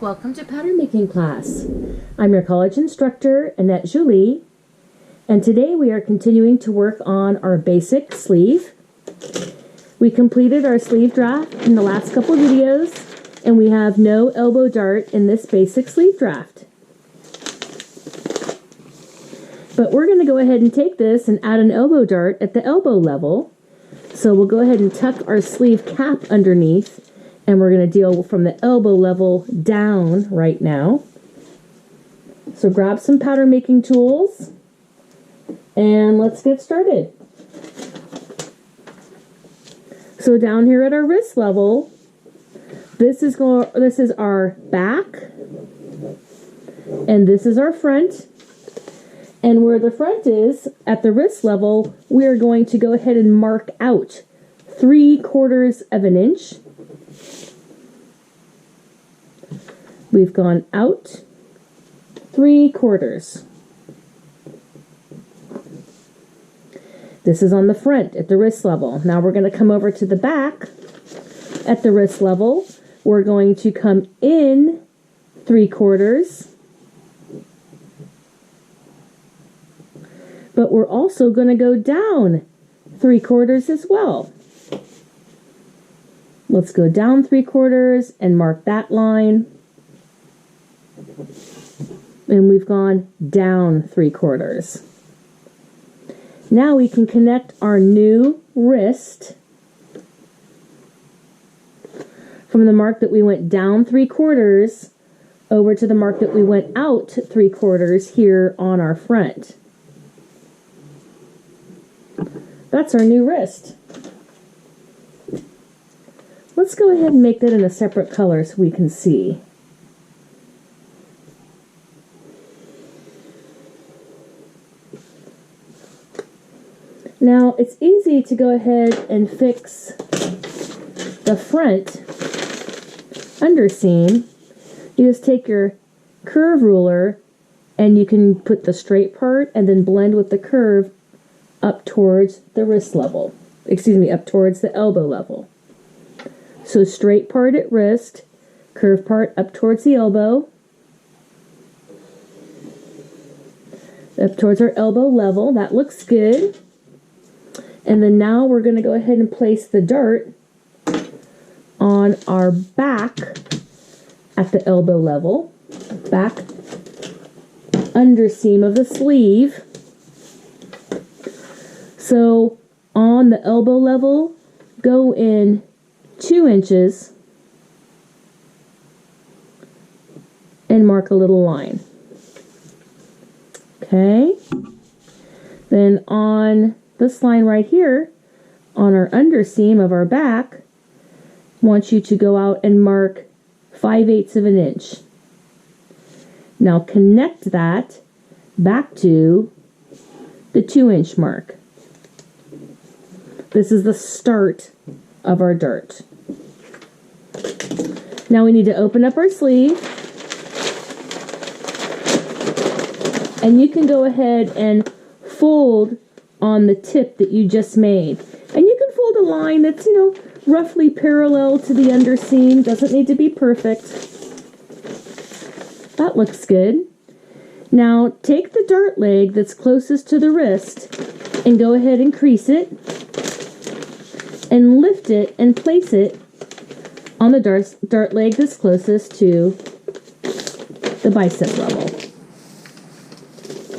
Welcome to pattern making class. I'm your college instructor, Annette Julie, and today we are continuing to work on our basic sleeve. We completed our sleeve draft in the last couple videos, and we have no elbow dart in this basic sleeve draft. But we're going to go ahead and take this and add an elbow dart at the elbow level. So we'll go ahead and tuck our sleeve cap underneath, and we're going to deal from the elbow level down right now. So grab some pattern making tools and let's get started. So down here at our wrist level, this is our back and this is our front. And where the front is at the wrist level, we are going to go ahead and mark out 3/4 of an inch. We've gone out 3/4. This is on the front at the wrist level. Now we're going to come over to the back at the wrist level. We're going to come in 3/4. But we're also going to go down 3/4 as well. Let's go down 3/4 and mark that line. And we've gone down 3/4. Now we can connect our new wrist from the mark that we went down 3/4 over to the mark that we went out 3/4 here on our front. That's our new wrist. Let's go ahead and make that in a separate color so we can see. Now, it's easy to go ahead and fix the front underseam. You just take your curve ruler and you can put the straight part and then blend with the curve up towards the wrist level. Up towards the elbow level. So straight part at wrist, curve part up towards the elbow, up towards our elbow level. That looks good. And then now we're going to go ahead and place the dart on our back at the elbow level, back underseam of the sleeve. So on the elbow level, go in 2 inches and mark a little line. Okay. Then on this line right here, on our underseam of our back, I want you to go out and mark 5/8 of an inch. Now connect that back to the 2-inch mark. This is the start of our dart. Now we need to open up our sleeve. And you can go ahead and fold on the tip that you just made. And you can fold a line that's, roughly parallel to the underseam. Doesn't need to be perfect. That looks good. Now take the dart leg that's closest to the wrist and go ahead and crease it. And lift it and place it on the dart leg that's closest to the bicep level.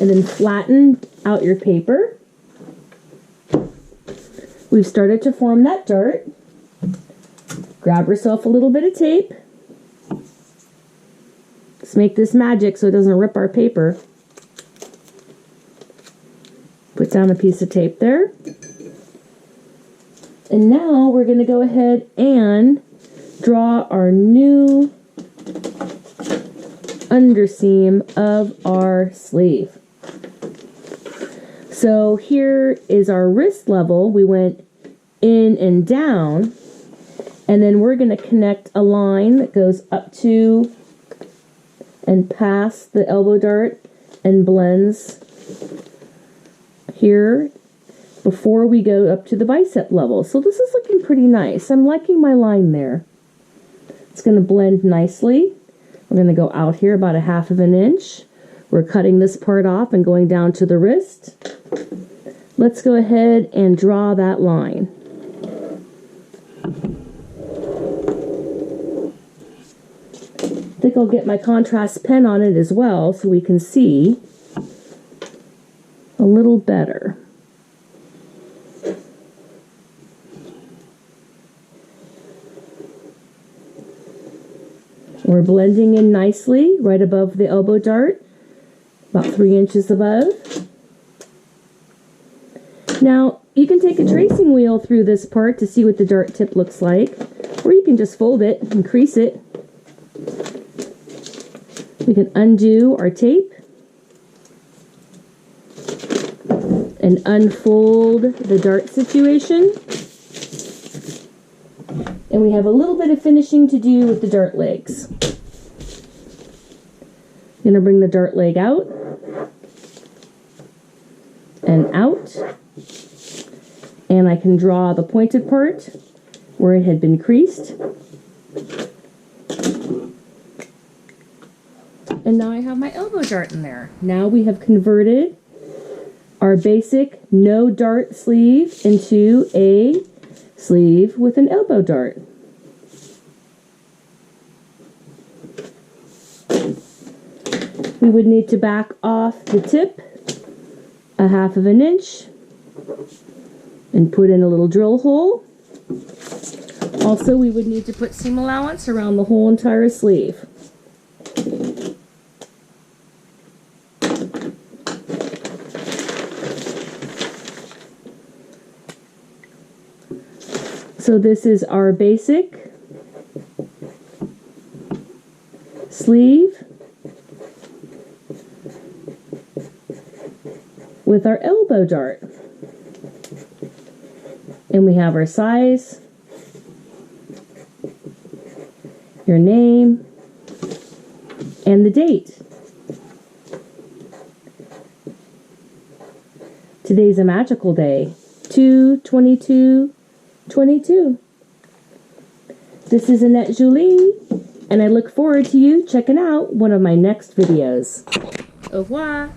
And then flatten out your paper. We've started to form that dart. Grab yourself a little bit of tape. Let's make this magic so it doesn't rip our paper. Put down a piece of tape there. And now we're going to go ahead and draw our new underseam of our sleeve. So here is our wrist level. We went in and down, and then we're going to connect a line that goes up to and past the elbow dart and blends here before we go up to the bicep level. So this is looking pretty nice. I'm liking my line there. It's going to blend nicely. We're going to go out here about 1/2 inch. We're cutting this part off and going down to the wrist. Let's go ahead and draw that line. I think I'll get my contrast pen on it as well so we can see a little better. We're blending in nicely right above the elbow dart, about 3 inches above. Now, you can take a tracing wheel through this part to see what the dart tip looks like, or you can just fold it and crease it. We can undo our tape and unfold the dart situation. And we have a little bit of finishing to do with the dart legs. I'm going to bring the dart leg out and out. And I can draw the pointed part where it had been creased. And now I have my elbow dart in there. Now we have converted our basic no dart sleeve into a sleeve with an elbow dart. We would need to back off the tip 1/2 inch and put in a little drill hole. Also, we would need to put seam allowance around the whole entire sleeve. So this is our basic sleeve with our elbow dart. And we have our size, your name, and the date. Today's a magical day, 2/22/22. This is Annette Julie, and I look forward to you checking out one of my next videos. Au revoir.